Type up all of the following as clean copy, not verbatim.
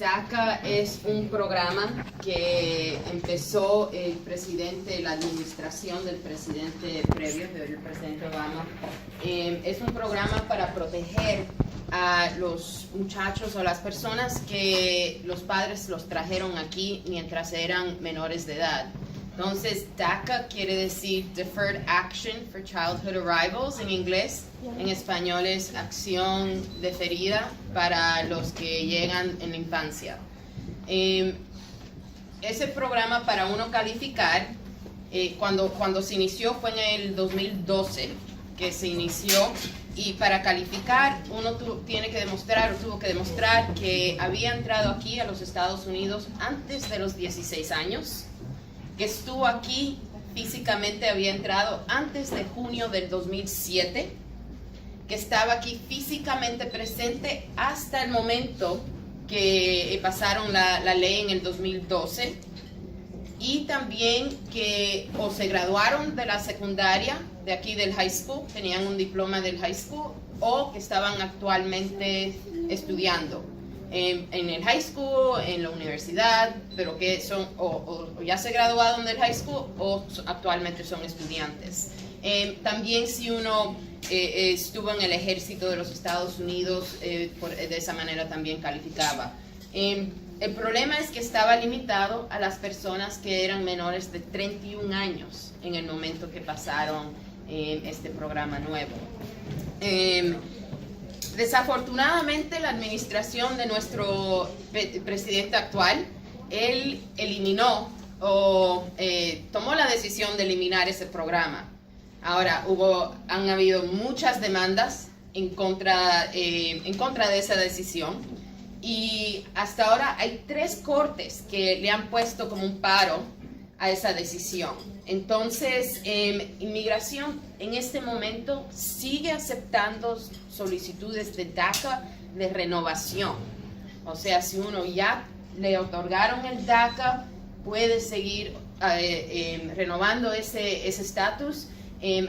DACA es un programa que empezó la administración del presidente previo, del presidente Obama. Es un programa para proteger a los muchachos o las personas que los padres los trajeron aquí mientras eran menores de edad. Entonces, DACA quiere decir Deferred Action for Childhood Arrivals en inglés. En español es acción deferida para los que llegan en la infancia. Ese programa, para uno calificar, cuando se inició fue en el 2012 que se inició, y para calificar uno tuvo que demostrar que había entrado aquí a los Estados Unidos antes de los 16 años, que estuvo aquí físicamente, había entrado antes de junio del 2007, que estaba aquí físicamente presente hasta el momento que pasaron la ley en el 2012, y también que o se graduaron de la secundaria, de aquí del high school, tenían un diploma del high school, o que estaban actualmente estudiando en el high school, en la universidad, pero que son o ya se graduaron del high school o actualmente son estudiantes. También si uno estuvo en el ejército de los Estados Unidos, de esa manera también calificaba. El problema es que estaba limitado a las personas que eran menores de 31 años en el momento que pasaron este programa nuevo. Desafortunadamente, la administración de nuestro presidente actual, él eliminó o tomó la decisión de eliminar ese programa. Ahora, han habido muchas demandas en contra de esa decisión, y hasta ahora hay 3 cortes que le han puesto como un paro a esa decisión. Entonces, inmigración en este momento sigue aceptando solicitudes de DACA de renovación. O sea, si uno ya le otorgaron el DACA, puede seguir renovando ese estatus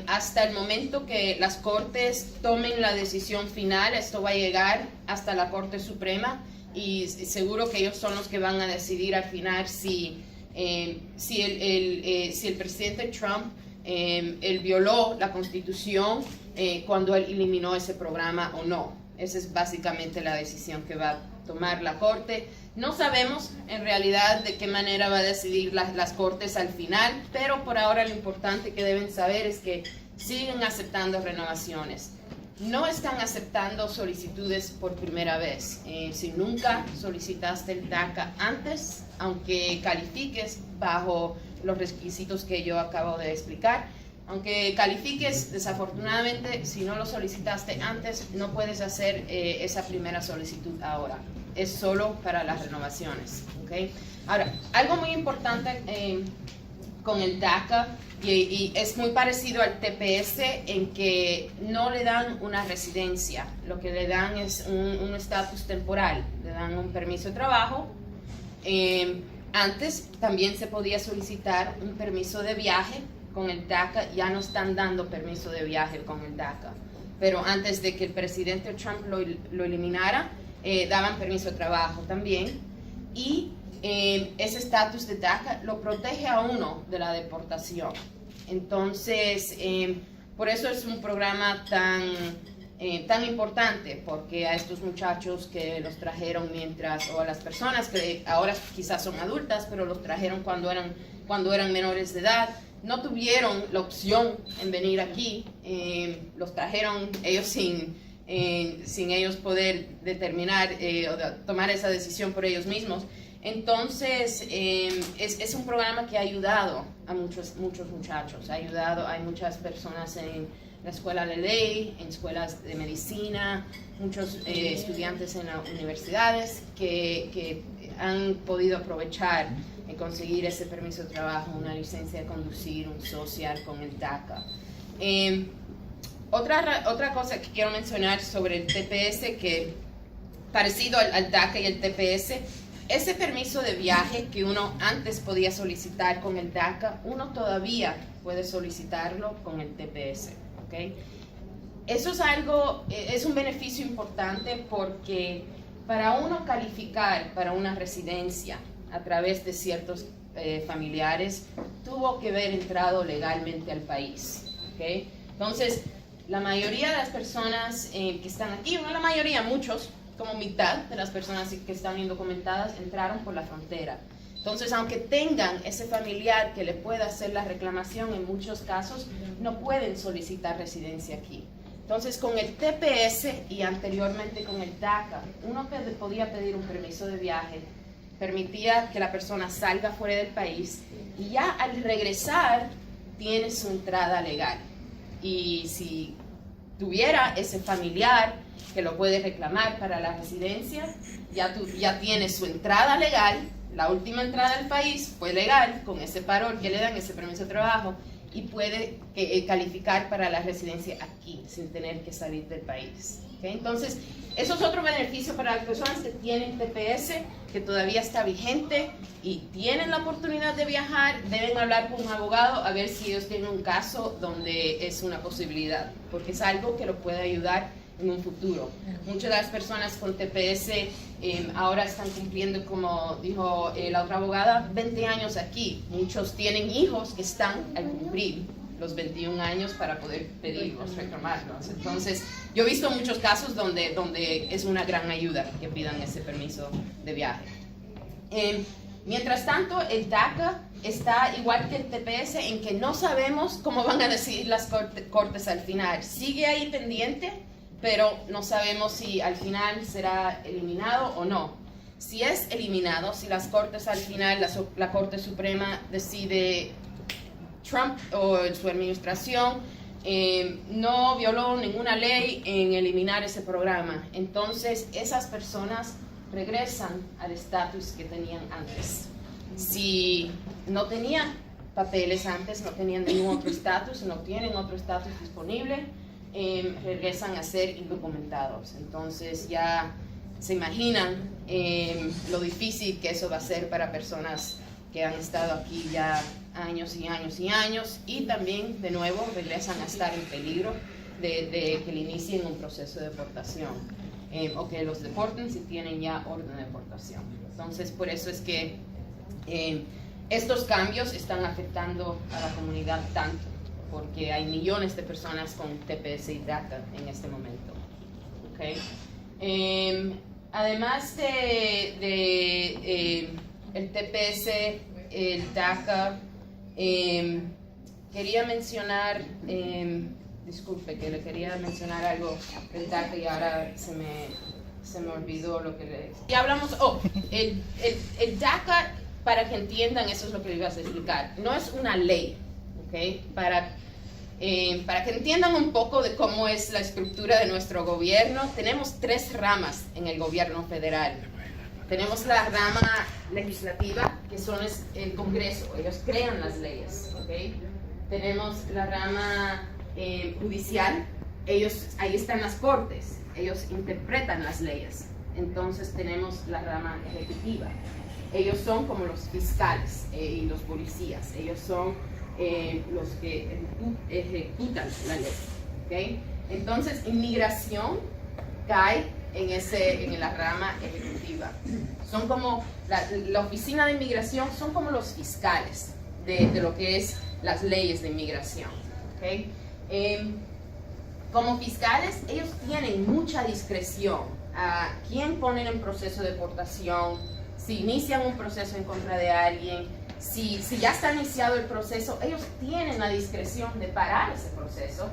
hasta el momento que las cortes tomen la decisión final. Esto va a llegar hasta la Corte Suprema, y seguro que ellos son los que van a decidir al final si el presidente Trump él violó la Constitución cuando él eliminó ese programa o no. Esa es básicamente la decisión que va a tomar la Corte. No sabemos en realidad de qué manera va a decidir las Cortes al final, pero por ahora lo importante que deben saber es que siguen aceptando renovaciones. No están aceptando solicitudes por primera vez. Si nunca solicitaste el DACA antes, aunque califiques bajo los requisitos que yo acabo de explicar, aunque califiques, desafortunadamente, si no lo solicitaste antes, no puedes hacer esa primera solicitud ahora. Es solo para las renovaciones, ¿okay? Ahora, algo muy importante con el DACA, y es muy parecido al TPS en que no le dan una residencia, lo que le dan es un estatus temporal, le dan un permiso de trabajo. Antes también se podía solicitar un permiso de viaje. Con el DACA ya no están dando permiso de viaje con el DACA, pero antes de que el presidente Trump lo eliminara, daban permiso de trabajo también, y ese estatus de DACA lo protege a uno de la deportación. Entonces, por eso es un programa tan importante, porque a estos muchachos que los trajeron o a las personas que ahora quizás son adultas, pero los trajeron cuando eran menores de edad, no tuvieron la opción en venir aquí, los trajeron ellos sin ellos poder determinar o tomar esa decisión por ellos mismos. Entonces, es un programa que ha ayudado a muchos muchachos, hay muchas personas en la escuela de ley, en escuelas de medicina, muchos estudiantes en las universidades que han podido aprovechar y conseguir ese permiso de trabajo, una licencia de conducir, un social con el DACA. Otra cosa que quiero mencionar sobre el TPS, que parecido al DACA y el TPS, ese permiso de viaje que uno antes podía solicitar con el DACA, uno todavía puede solicitarlo con el TPS, ¿okay? Eso es un beneficio importante, porque para uno calificar para una residencia a través de ciertos familiares, tuvo que haber entrado legalmente al país. ¿Okay? Entonces, la mayoría de las personas que están aquí, no la mayoría, muchos, como mitad de las personas que están indocumentadas, entraron por la frontera. Entonces, aunque tengan ese familiar que le pueda hacer la reclamación, en muchos casos no pueden solicitar residencia aquí. Entonces, con el TPS y anteriormente con el DACA, uno podía pedir un permiso de viaje, permitía que la persona salga fuera del país y ya al regresar tiene su entrada legal. Y si tuviera ese familiar que lo puede reclamar para la residencia, ya tiene su entrada legal. La última entrada al país fue legal, con ese parol que le dan, ese permiso de trabajo, y puede calificar para la residencia aquí, sin tener que salir del país. ¿Okay? Entonces, eso es otro beneficio para las personas que tienen TPS, que todavía está vigente y tienen la oportunidad de viajar. Deben hablar con un abogado a ver si ellos tienen un caso donde es una posibilidad, porque es algo que lo puede ayudar en un futuro. Muchas de las personas con TPS ahora están cumpliendo, como dijo la otra abogada, 20 años aquí. Muchos tienen hijos que están al cumplir los 21 años para poder pedirlos, reclamarlos. Entonces, yo he visto muchos casos donde es una gran ayuda que pidan ese permiso de viaje. Mientras tanto, el DACA está igual que el TPS en que no sabemos cómo van a decidir las cortes al final. Sigue ahí pendiente, pero no sabemos si al final será eliminado o no. Si es eliminado, si las cortes al final, la Corte Suprema decide Trump o su administración no violó ninguna ley en eliminar ese programa, entonces esas personas regresan al estatus que tenían antes. Si no tenían papeles antes, no tenían ningún otro estatus, no tienen otro estatus disponible, regresan a ser indocumentados. Entonces ya se imaginan lo difícil que eso va a ser para personas que han estado aquí ya años y años y años, y también de nuevo regresan a estar en peligro de que le inicien un proceso de deportación o que los deporten si tienen ya orden de deportación. Entonces, por eso es que estos cambios están afectando a la comunidad tanto, porque hay millones de personas con TPS y DACA en este momento. ¿Okay? Además de el TPS, el DACA, quería mencionar, disculpe que le quería mencionar algo del DACA y ahora se me olvidó lo que le... Ya hablamos, el DACA, para que entiendan, eso es lo que les iba a explicar, no es una ley, ¿ok? Para que entiendan un poco de cómo es la estructura de nuestro gobierno, tenemos 3 ramas en el gobierno federal. Tenemos la rama legislativa, que son el Congreso, ellos crean las leyes, ¿okay? Tenemos la rama judicial, ahí están las cortes, ellos interpretan las leyes. Entonces tenemos la rama ejecutiva, ellos son como los fiscales y los policías, ellos son los que ejecutan la ley, ¿okay? Entonces inmigración cae en la rama ejecutiva. Son como la oficina de inmigración, son como los fiscales de lo que es las leyes de inmigración, ¿okay? Como fiscales, ellos tienen mucha discreción a quién ponen en proceso de deportación, si inician un proceso en contra de alguien, si ya está iniciado el proceso, ellos tienen la discreción de parar ese proceso.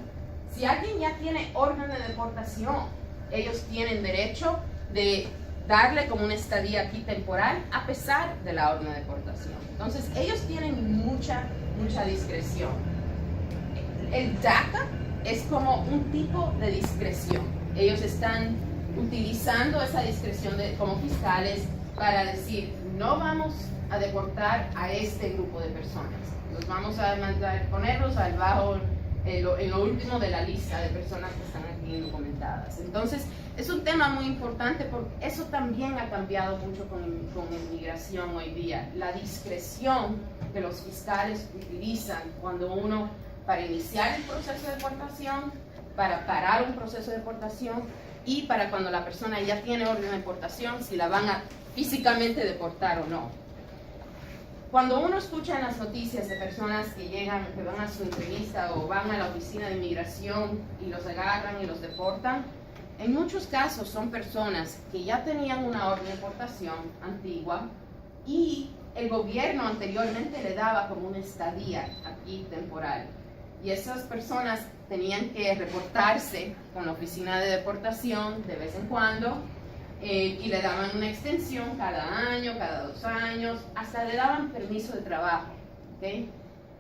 Si alguien ya tiene orden de deportación, ellos tienen derecho de darle como una estadía aquí temporal a pesar de la orden de deportación. Entonces, ellos tienen mucha discreción. El DACA es como un tipo de discreción. Ellos están utilizando esa discreción como fiscales para decir, no vamos a deportar a este grupo de personas. Los vamos a ponerlos en lo último de la lista de personas que están aquí indocumentadas. Entonces, es un tema muy importante porque eso también ha cambiado mucho con inmigración hoy día. La discreción que los fiscales utilizan para iniciar el proceso de deportación, para parar un proceso de deportación y para cuando la persona ya tiene orden de deportación, si la van a físicamente deportar o no. Cuando uno escucha en las noticias de personas que llegan, que van a su entrevista o van a la oficina de inmigración y los agarran y los deportan, en muchos casos son personas que ya tenían una orden de deportación antigua y el gobierno anteriormente le daba como una estadía aquí temporal. Y esas personas tenían que reportarse con la oficina de deportación de vez en cuando y le daban una extensión cada año, cada 2 años, hasta le daban permiso de trabajo. ¿Okay?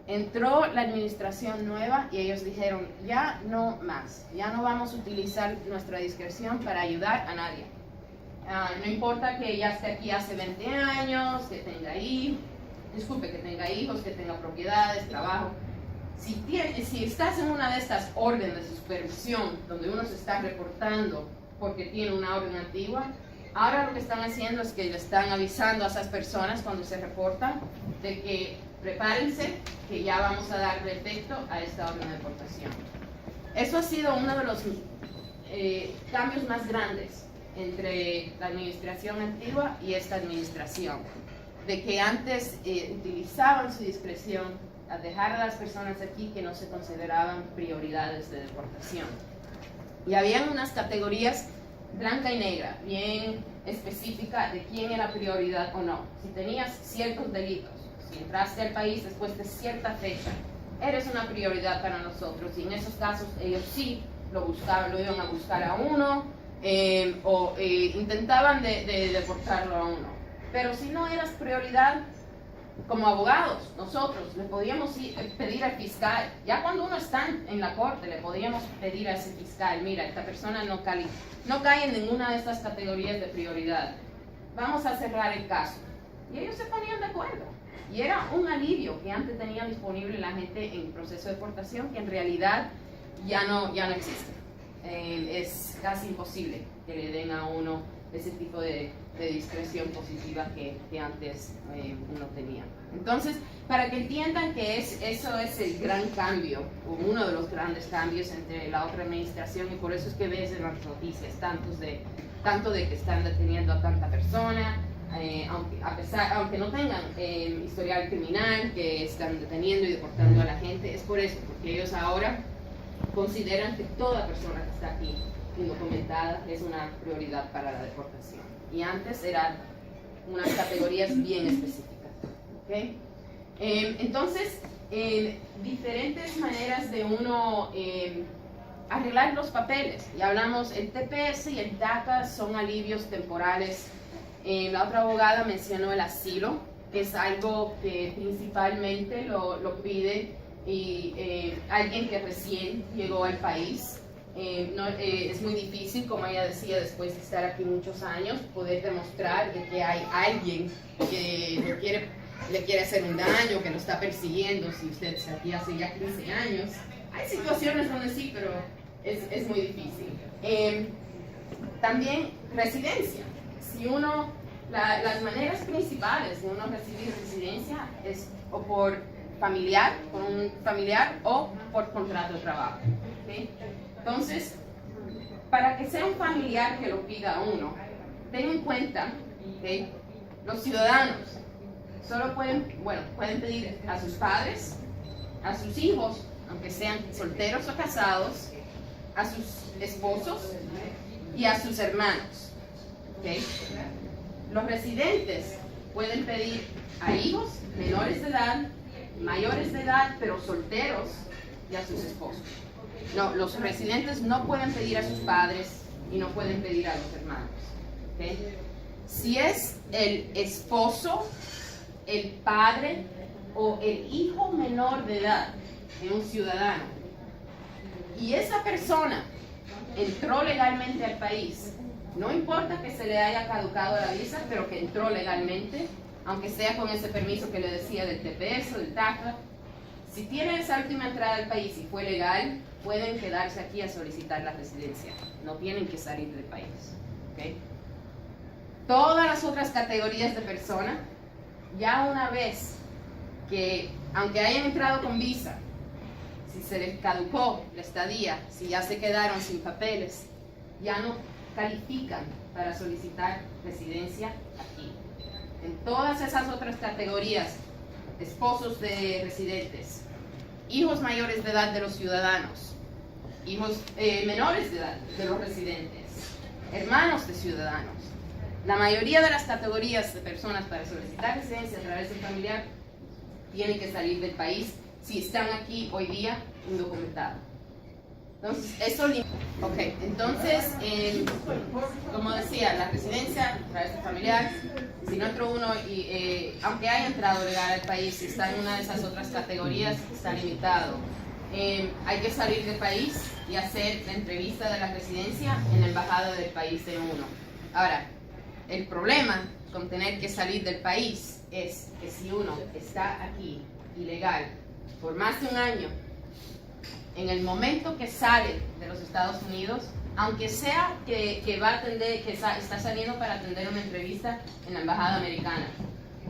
Entró la administración nueva y ellos dijeron, ya no más, ya no vamos a utilizar nuestra discreción para ayudar a nadie. No importa que ya esté aquí hace 20 años, que tenga hijos, que tenga propiedades, trabajo. Si estás en una de estas órdenes de supervisión, donde uno se está reportando porque tiene una orden antigua, ahora lo que están haciendo es que le están avisando a esas personas cuando se reportan de que prepárense, que ya vamos a darle efecto a esta orden de deportación. Eso ha sido uno de los cambios más grandes entre la administración antigua y esta administración, de que antes utilizaban su discreción a dejar a las personas aquí que no se consideraban prioridades de deportación. Y habían unas categorías blanca y negra, bien específica de quién era prioridad o no. Si tenías ciertos delitos, si entraste al país después de cierta fecha, eres una prioridad para nosotros. Y en esos casos ellos sí lo iban a buscar a uno o intentaban de deportarlo a uno. Pero si no eras prioridad, como abogados, nosotros le podíamos pedir al fiscal, ya cuando uno está en la corte, le podíamos pedir a ese fiscal, mira, esta persona no cae en ninguna de estas categorías de prioridad, vamos a cerrar el caso. Y ellos se ponían de acuerdo. Y era un alivio que antes tenía disponible la gente en el proceso de deportación, que en realidad ya no existe. Es casi imposible que le den a uno ese tipo de discreción positiva que antes uno tenía. Entonces, para que entiendan que eso es el gran cambio, o uno de los grandes cambios entre la otra administración, y por eso es que ves en las noticias tanto de que están deteniendo a tanta persona, aunque no tengan historial criminal, que están deteniendo y deportando a la gente, es por eso, porque ellos ahora consideran que toda persona que está aquí indocumentada es una prioridad para la deportación. Y antes eran unas categorías bien específicas. ¿Okay? Entonces, diferentes maneras de uno arreglar los papeles. Ya hablamos, el TPS y el DACA son alivios temporales. La otra abogada mencionó el asilo, que es algo que principalmente lo pide alguien que recién llegó al país. Es muy difícil, como ella decía, después de estar aquí muchos años, poder demostrar de que hay alguien que le quiere hacer un daño, que lo está persiguiendo, si usted está aquí hace ya 15 años. Hay situaciones donde sí, pero es muy difícil. También residencia. Si las maneras principales de uno recibir residencia es o por un familiar o por contrato de trabajo. ¿Okay? Entonces, para que sea un familiar que lo pida a uno, ten en cuenta que los ciudadanos solo pueden pedir a sus padres, a sus hijos, aunque sean solteros o casados, a sus esposos y a sus hermanos. ¿Okay? Los residentes pueden pedir a hijos menores de edad, mayores de edad, pero solteros, y a sus esposos. No, los residentes no pueden pedir a sus padres y no pueden pedir a los hermanos. ¿Okay? Si es el esposo, el padre o el hijo menor de edad de un ciudadano, y esa persona entró legalmente al país, no importa que se le haya caducado la visa, pero que entró legalmente, aunque sea con ese permiso que le decía del TPS o del DACA, si tiene esa última entrada al país y fue legal, pueden quedarse aquí a solicitar la residencia. No tienen que salir del país. ¿Okay? Todas las otras categorías de persona, ya una vez que, aunque hayan entrado con visa, si se les caducó la estadía, si ya se quedaron sin papeles, ya no califican para solicitar residencia aquí. En todas esas otras categorías, esposos de residentes, hijos mayores de edad de los ciudadanos, hijos menores de edad de los residentes, hermanos de ciudadanos, la mayoría de las categorías de personas para solicitar residencia a través del familiar tienen que salir del país si están aquí hoy día indocumentados. Entonces, eso... Ok, entonces, como decía, la residencia a través del familiar, si no entró uno, aunque haya entrado legal al país, si está en una de esas otras categorías, está limitado. Hay que salir del país y hacer la entrevista de la residencia en la embajada del país de uno. Ahora, el problema con tener que salir del país es que si uno está aquí ilegal por más de un año, en el momento que sale de los Estados Unidos, aunque sea que va a atender, que está saliendo para atender una entrevista en la embajada americana,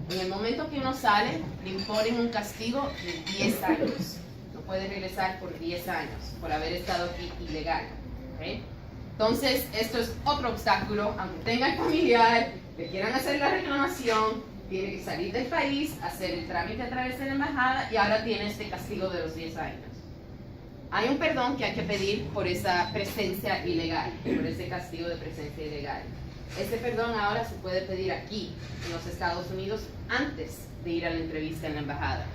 en el momento que uno sale, le imponen un castigo de 10 años. No puede regresar por 10 años por haber estado aquí ilegal. ¿Okay? Entonces, esto es otro obstáculo. Aunque tenga el familiar, le quieran hacer la reclamación, tiene que salir del país, hacer el trámite a través de la embajada y ahora tiene este castigo de los 10 años. Hay un perdón que hay que pedir por esa presencia ilegal, por ese castigo de presencia ilegal. Este perdón ahora se puede pedir aquí, en los Estados Unidos, antes de ir a la entrevista en la embajada.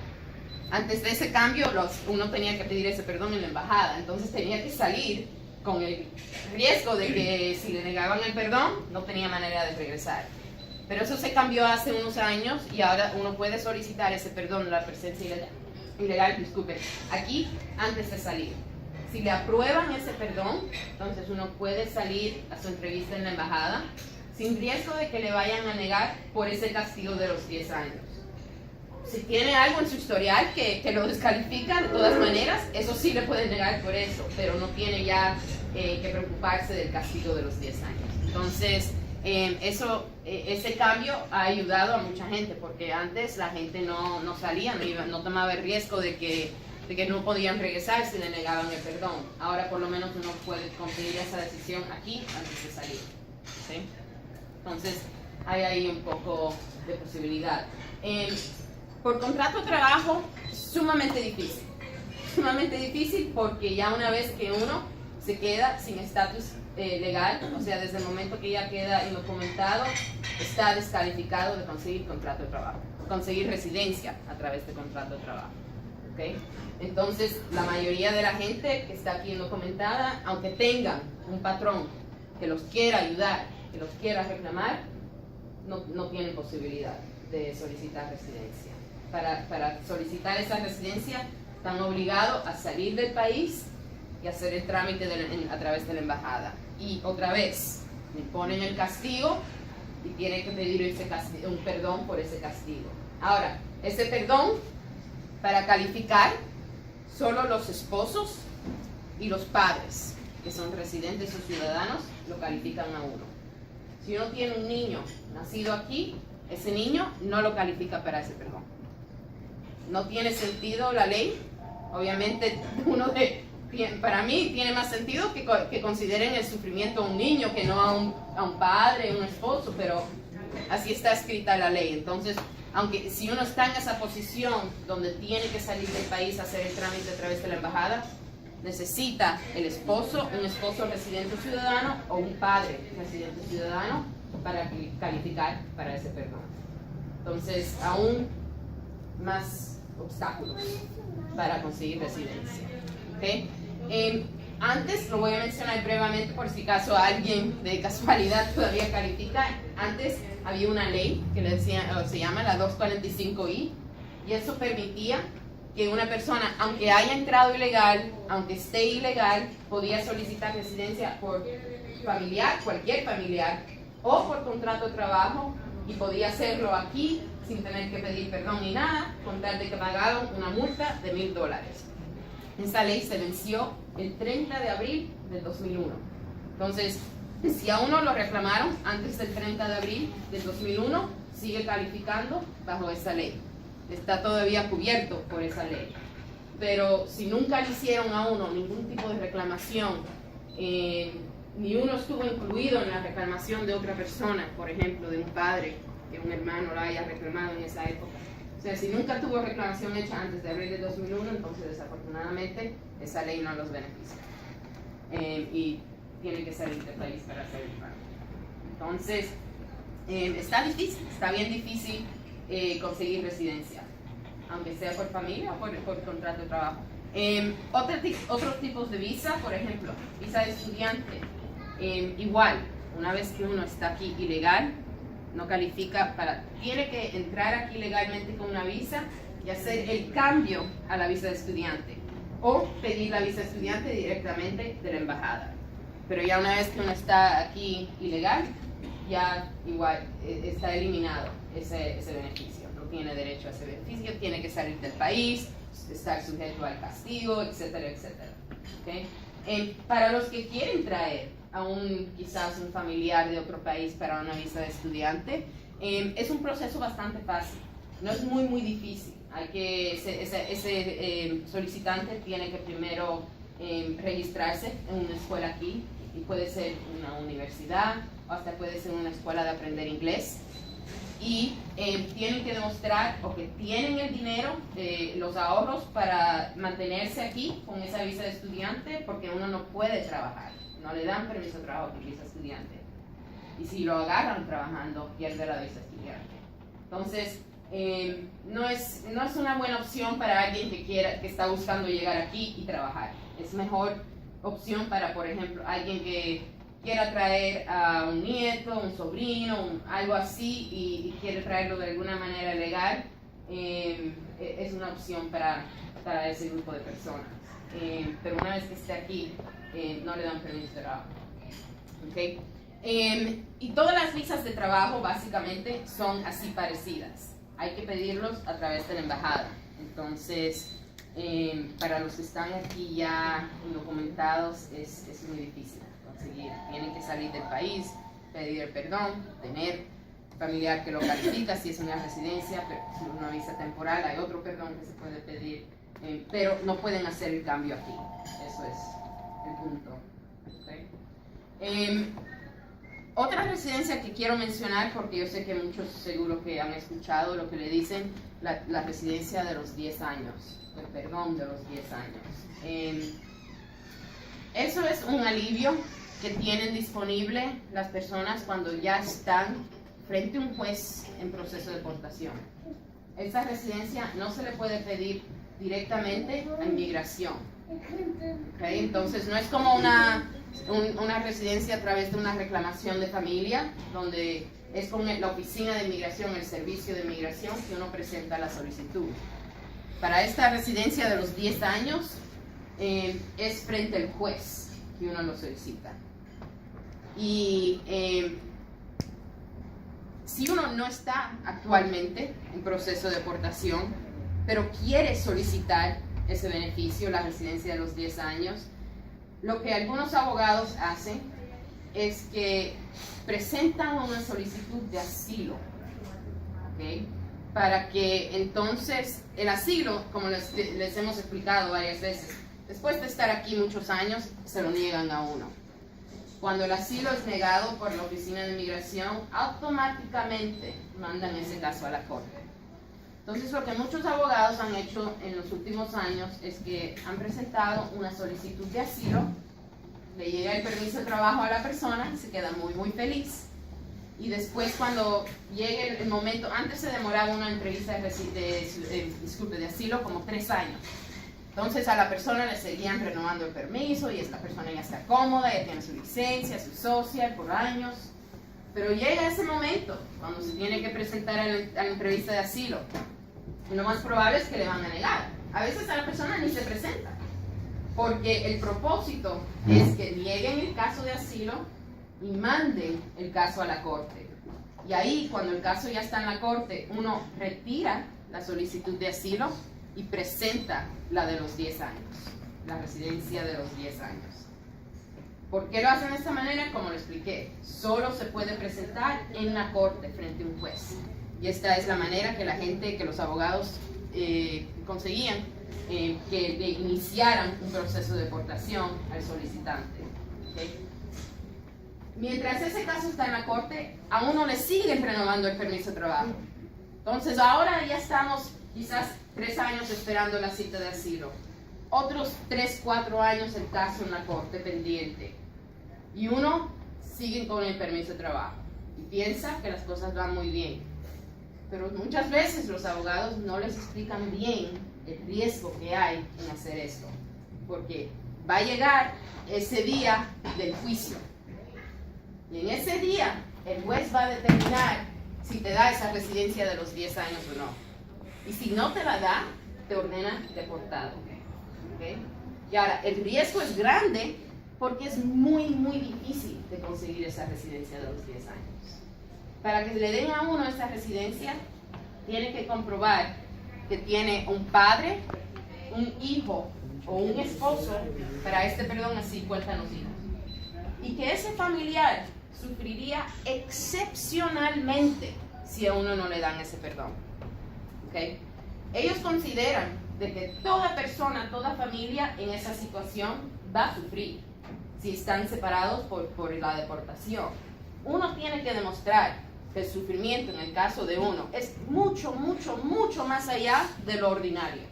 Antes de ese cambio, uno tenía que pedir ese perdón en la embajada, entonces tenía que salir con el riesgo de que si le negaban el perdón, no tenía manera de regresar. Pero eso se cambió hace unos años y ahora uno puede solicitar ese perdón, la presencia ilegal, disculpe, aquí antes de salir. Si le aprueban ese perdón, entonces uno puede salir a su entrevista en la embajada sin riesgo de que le vayan a negar por ese castigo de los 10 años. Si tiene algo en su historial que lo descalifica de todas maneras, eso sí le pueden negar por eso, pero no tiene ya que preocuparse del castigo de los 10 años. Entonces, ese cambio ha ayudado a mucha gente, porque antes la gente no salía, no tomaba el riesgo de que no podían regresar si le negaban el perdón. Ahora por lo menos uno puede conseguir esa decisión aquí antes de salir. ¿Sí? Entonces hay ahí un poco de posibilidad. Por contrato de trabajo, sumamente difícil porque ya una vez que uno se queda sin estatus legal, o sea, desde el momento que ya queda indocumentado, está descalificado de conseguir contrato de trabajo, conseguir residencia a través de contrato de trabajo. ¿Okay? Entonces, la mayoría de la gente que está aquí indocumentada, aunque tengan un patrón que los quiera ayudar, que los quiera reclamar, no tienen posibilidad de solicitar residencia. Para solicitar esa residencia, están obligados a salir del país y hacer el trámite a través de la embajada. Y otra vez, le ponen el castigo y tienen que pedir un perdón por ese castigo. Ahora, ese perdón, para calificar, solo los esposos y los padres, que son residentes o ciudadanos, lo califican a uno. Si uno tiene un niño nacido aquí, ese niño no lo califica para ese perdón. No tiene sentido la ley. Obviamente, para mí tiene más sentido que consideren el sufrimiento a un niño que no a un padre, un esposo, pero así está escrita la ley. Entonces, aunque si uno está en esa posición donde tiene que salir del país a hacer el trámite a través de la embajada, necesita un esposo residente ciudadano o un padre residente ciudadano para calificar para ese perdón. Entonces, aún más obstáculos para conseguir residencia. ¿Okay? Antes, lo voy a mencionar brevemente por si acaso alguien de casualidad todavía califica. Antes había una ley que se llama la 245I, y eso permitía que una persona, aunque haya entrado ilegal, aunque esté ilegal, podía solicitar residencia por familiar, cualquier familiar, o por contrato de trabajo, y podía hacerlo aquí sin tener que pedir perdón ni nada, con tal de que pagaron una multa de $1,000. Esa ley se venció el 30 de abril del 2001. Entonces, si a uno lo reclamaron antes del 30 de abril del 2001, sigue calificando bajo esa ley. Está todavía cubierto por esa ley. Pero si nunca le hicieron a uno ningún tipo de reclamación ni uno estuvo incluido en la reclamación de otra persona, por ejemplo, de un padre, que un hermano lo haya reclamado en esa época. O sea, si nunca tuvo reclamación hecha antes de abril de 2001, entonces desafortunadamente esa ley no los beneficia. Y tiene que salir del país para hacer el pago. Entonces, está difícil, está bien difícil conseguir residencia, aunque sea por familia o por contrato de trabajo. Otros tipos de visa, por ejemplo, visa de estudiante. Igual, una vez que uno está aquí ilegal, no califica tiene que entrar aquí legalmente con una visa y hacer el cambio a la visa de estudiante o pedir la visa de estudiante directamente de la embajada. Pero ya una vez que uno está aquí ilegal, ya igual está eliminado ese beneficio, no tiene derecho a ese beneficio, tiene que salir del país, estar sujeto al castigo, etcétera, etcétera. ¿Okay? Para los que quieren traer a quizás un familiar de otro país para una visa de estudiante, es un proceso bastante fácil, no es muy difícil. Ese solicitante tiene que primero registrarse en una escuela aquí, y puede ser una universidad o hasta puede ser una escuela de aprender inglés, y tienen que demostrar o que tienen el dinero, los ahorros para mantenerse aquí con esa visa de estudiante, porque uno no puede trabajar, no le dan permiso de trabajo con visa de estudiante, y si lo agarran trabajando pierde la visa de estudiante. Entonces no es una buena opción para alguien que está buscando llegar aquí y trabajar. Es mejor opción para, por ejemplo, alguien que quiera traer a un nieto, un sobrino, algo así, y quiere traerlo de alguna manera legal. Es una opción para ese grupo de personas. Pero una vez que esté aquí, no le dan permiso de trabajo. ¿Okay? Y todas las visas de trabajo básicamente son así parecidas. Hay que pedirlos a través de la embajada. Entonces, para los que están aquí ya indocumentados es muy difícil conseguir. Tienen que salir del país, pedir el perdón, tener familiar que lo califica si es una residencia, pero si es una visa temporal hay otro perdón que se puede pedir, pero no pueden hacer el cambio aquí. Eso es el punto. ¿Okay? Otra residencia que quiero mencionar, porque yo sé que muchos seguro que han escuchado lo que le dicen, la residencia de los 10 años, el perdón de los 10 años. Eso es un alivio que tienen disponible las personas cuando ya están frente a un juez en proceso de deportación. Esta residencia no se le puede pedir directamente a inmigración. ¿Okay? Entonces no es como una residencia a través de una reclamación de familia, donde es con la oficina de inmigración, el servicio de inmigración, que uno presenta la solicitud. Para esta residencia de los 10 años, es frente al juez que uno lo solicita. Y si uno no está actualmente en proceso de deportación, pero quiere solicitar ese beneficio, la residencia de los 10 años, lo que algunos abogados hacen es que presentan una solicitud de asilo, ¿okay? Para que entonces el asilo, como les hemos explicado varias veces, después de estar aquí muchos años, se lo niegan a uno. Cuando el asilo es negado por la Oficina de Inmigración, automáticamente mandan ese caso a la corte. Entonces, lo que muchos abogados han hecho en los últimos años es que han presentado una solicitud de asilo, le llega el permiso de trabajo a la persona, se queda muy feliz, y después cuando llegue el momento, antes se demoraba una entrevista de asilo como 3 años. Entonces a la persona le seguían renovando el permiso y esta persona ya está cómoda, ya tiene su licencia, su social por años. Pero llega ese momento cuando se tiene que presentar a la entrevista de asilo. Y lo más probable es que le van a negar. A veces a la persona ni se presenta. Porque el propósito es que nieguen el caso de asilo y manden el caso a la corte. Y ahí, cuando el caso ya está en la corte, uno retira la solicitud de asilo y presenta la de los 10 años, la residencia de los 10 años. ¿Por qué lo hacen de esta manera? Como lo expliqué, solo se puede presentar en la corte frente a un juez. Y esta es la manera que los abogados conseguían que le iniciaran un proceso de deportación al solicitante. ¿Okay? mientras ese caso está en la corte, a uno le siguen renovando el permiso de trabajo. Entonces ahora ya estamos quizás 3 años esperando la cita de asilo. Otros 3, 4 años el caso en la corte pendiente. Y uno sigue con el permiso de trabajo. Y piensa que las cosas van muy bien. Pero muchas veces los abogados no les explican bien el riesgo que hay en hacer esto. Porque va a llegar ese día del juicio. Y en ese día el juez va a determinar si te da esa residencia de los 10 años o no. Y si no te la da, te ordena deportado. ¿Okay? Y ahora, el riesgo es grande porque es muy, muy difícil de conseguir esa residencia de los 10 años. Para que le den a uno esa residencia, tiene que comprobar que tiene un padre, un hijo o un esposo, para este perdón así cuentan los hijos, y que ese familiar sufriría excepcionalmente si a uno no le dan ese perdón. ¿Okay? Ellos consideran de que toda persona, toda familia en esa situación va a sufrir si están separados por la deportación. Uno tiene que demostrar que el sufrimiento en el caso de uno es mucho, mucho, mucho más allá de lo ordinario,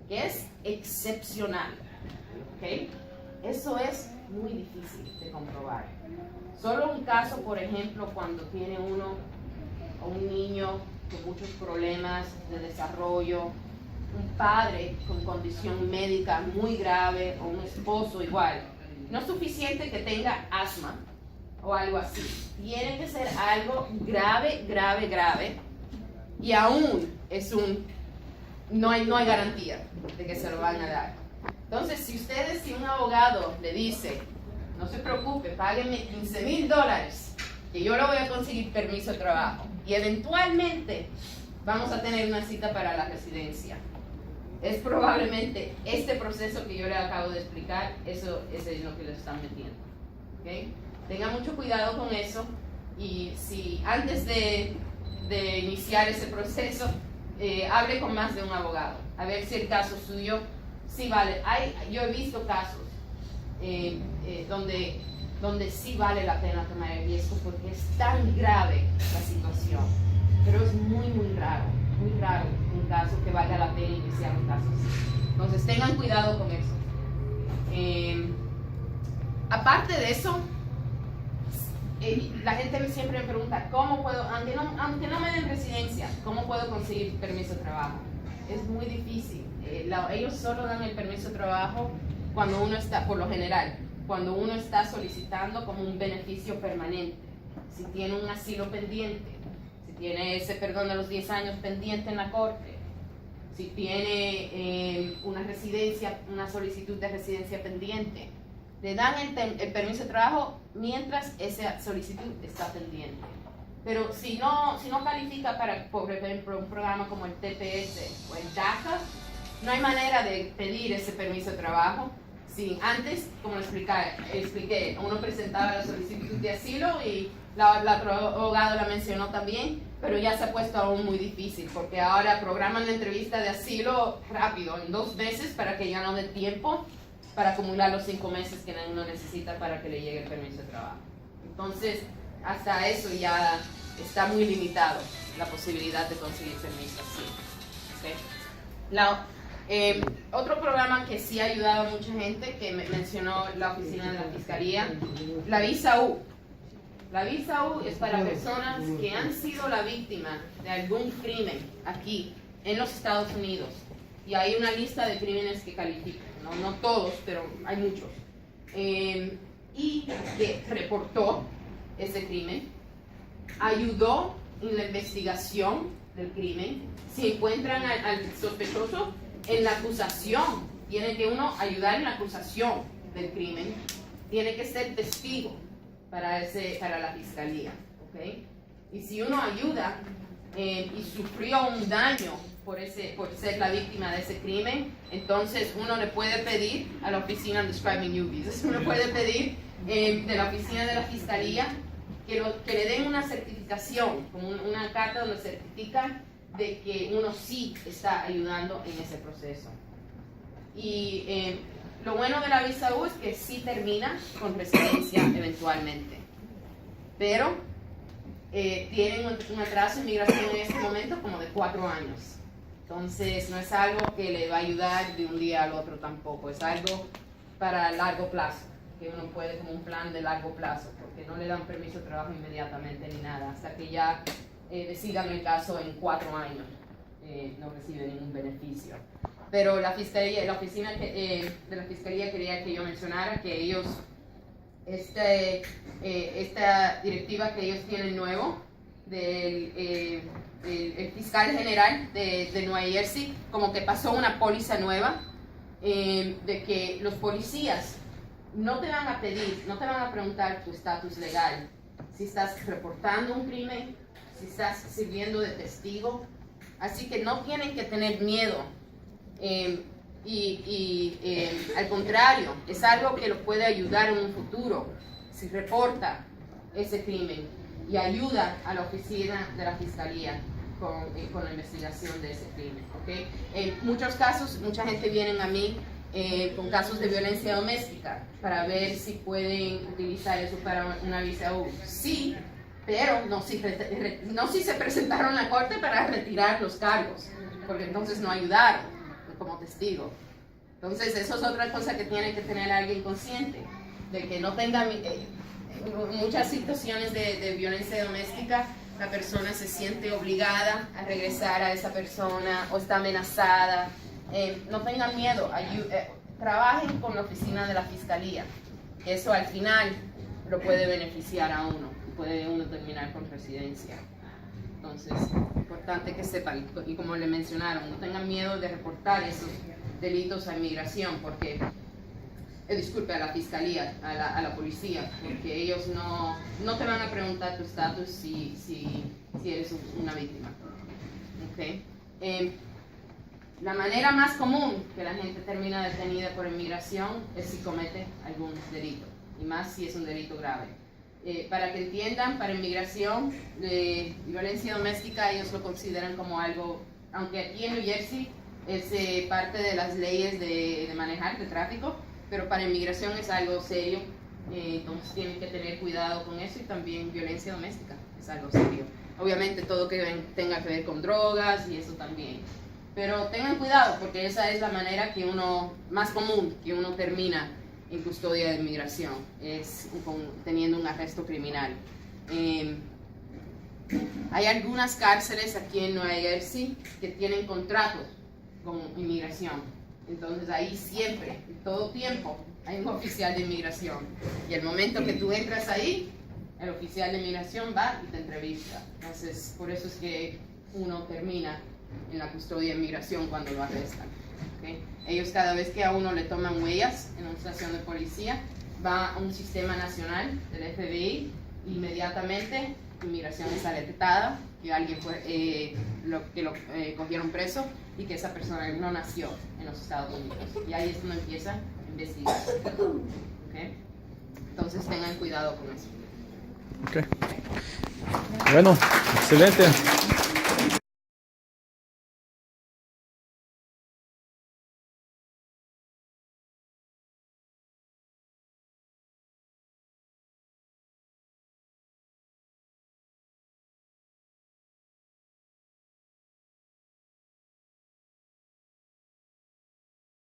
que es excepcional. ¿Okay? Eso es muy difícil de comprobar. Solo un caso, por ejemplo, cuando tiene uno o un niño con muchos problemas de desarrollo, un padre con condición médica muy grave o un esposo igual. No es suficiente que tenga asma o algo así. Tiene que ser algo grave, grave, grave. Y aún es no hay garantía de que se lo van a dar. Entonces, si un abogado le dice, no se preocupe, págueme $15,000, que yo le voy a conseguir permiso de trabajo, y eventualmente vamos a tener una cita para la residencia, es probablemente este proceso que yo le acabo de explicar, eso es lo que les están metiendo. ¿Okay? Tenga mucho cuidado con eso, y si antes de iniciar ese proceso, hable con más de un abogado, a ver si el caso suyo sí vale. Yo he visto casos donde sí vale la pena tomar el riesgo porque es tan grave la situación, pero es muy, muy raro un caso que valga la pena iniciar un caso así. Entonces tengan cuidado con eso. Aparte de eso, la gente siempre me pregunta, ¿cómo puedo, aunque no me den residencia, cómo puedo conseguir permiso de trabajo? Es muy difícil. Ellos solo dan el permiso de trabajo cuando uno está, por lo general, cuando uno está solicitando como un beneficio permanente. Si tiene un asilo pendiente, si tiene ese perdón de los 10 años pendiente en la corte, si tiene una residencia, una solicitud de residencia pendiente, le dan el permiso de trabajo mientras esa solicitud está pendiente. Pero si no califica para, por ejemplo, un programa como el TPS o el DACA, no hay manera de pedir ese permiso de trabajo. Sí, antes, como expliqué, uno presentaba la solicitud de asilo y la otra abogada la mencionó también, pero ya se ha puesto aún muy difícil porque ahora programan la entrevista de asilo rápido, en 2 veces, para que ya no dé tiempo para acumular los 5 meses que uno necesita para que le llegue el permiso de trabajo. Entonces, hasta eso ya está muy limitado la posibilidad de conseguir permiso así. ¿Okay? Otro programa que sí ha ayudado a mucha gente, que mencionó la oficina de la Fiscalía, la Visa U. La Visa U es para personas que han sido la víctima de algún crimen aquí en los Estados Unidos. Y hay una lista de crímenes que califican, no todos, pero hay muchos. Y que reportó ese crimen, ayudó en la investigación del crimen. Si encuentran al sospechoso, en la acusación, tiene que uno ayudar en la acusación del crimen, tiene que ser testigo para la fiscalía, ¿okay? Y si uno ayuda y sufrió un daño por ser la víctima de ese crimen, entonces uno le puede pedir a la oficina Describing Newbies, uno puede pedir de la oficina de la fiscalía que le den una certificación, como una carta donde certifican de que uno sí está ayudando en ese proceso. Y lo bueno de la Visa U es que sí termina con residencia eventualmente. pero tienen un atraso en migración en este momento como de 4 años. Entonces no es algo que le va a ayudar de un día al otro tampoco, es algo para largo plazo, que uno puede como un plan de largo plazo, porque no le dan permiso de trabajo inmediatamente ni nada, hasta que ya decidan el caso en 4 años, no recibe ningún beneficio. Pero la fiscalía, la oficina de la fiscalía quería que yo mencionara que ellos, esta directiva que ellos tienen nuevo del el fiscal general de Nueva Jersey, como que pasó una póliza nueva de que los policías no te van a pedir, no te van a preguntar tu estatus legal, si estás reportando un crimen, si estás sirviendo de testigo, así que no tienen que tener miedo. Al contrario, es algo que los puede ayudar en un futuro si reporta ese crimen y ayuda a la oficina de la fiscalía con la investigación de ese crimen, ¿okay? En muchos casos, mucha gente viene a mí con casos de violencia doméstica para ver si pueden utilizar eso para una visa U. Sí, pero no si se presentaron a la corte para retirar los cargos, porque entonces no ayudaron como testigo. Entonces eso es otra cosa que tiene que tener alguien consciente, de que no tenga muchas situaciones de violencia doméstica, la persona se siente obligada a regresar a esa persona o está amenazada. No tengan miedo, trabajen con la oficina de la fiscalía, eso al final lo puede beneficiar a uno, puede uno terminar con residencia. Entonces, importante que sepan, y como le mencionaron, no tengan miedo de reportar esos delitos a inmigración, porque, disculpe, a la fiscalía, a la policía, porque ellos no te van a preguntar tu estatus si eres una víctima. ¿Okay? La manera más común que la gente termina detenida por inmigración es si comete algún delito, y más si es un delito grave. Para que entiendan, para inmigración, violencia doméstica ellos lo consideran como algo, aunque aquí en New Jersey es parte de las leyes de manejar, de tráfico, pero para inmigración es algo serio, entonces tienen que tener cuidado con eso, y también violencia doméstica es algo serio. Obviamente todo que tenga que ver con drogas y eso también. Pero tengan cuidado, porque esa es la manera que más común que uno termina en custodia de inmigración, es teniendo un arresto criminal. Hay algunas cárceles aquí en Nueva Jersey que tienen contratos con inmigración, entonces ahí siempre, todo tiempo, hay un oficial de inmigración, y el momento que tú entras ahí, el oficial de inmigración va y te entrevista. Entonces, por eso es que uno termina en la custodia de inmigración cuando lo arrestan. ¿Okay? Ellos, cada vez que a uno le toman huellas en una estación de policía, va a un sistema nacional del FBI, inmediatamente inmigración es alertada que alguien lo cogieron preso y que esa persona no nació en los Estados Unidos, y ahí es cuando empieza a investigar. ¿Okay? Entonces tengan cuidado con eso. Okay. Bueno, excelente.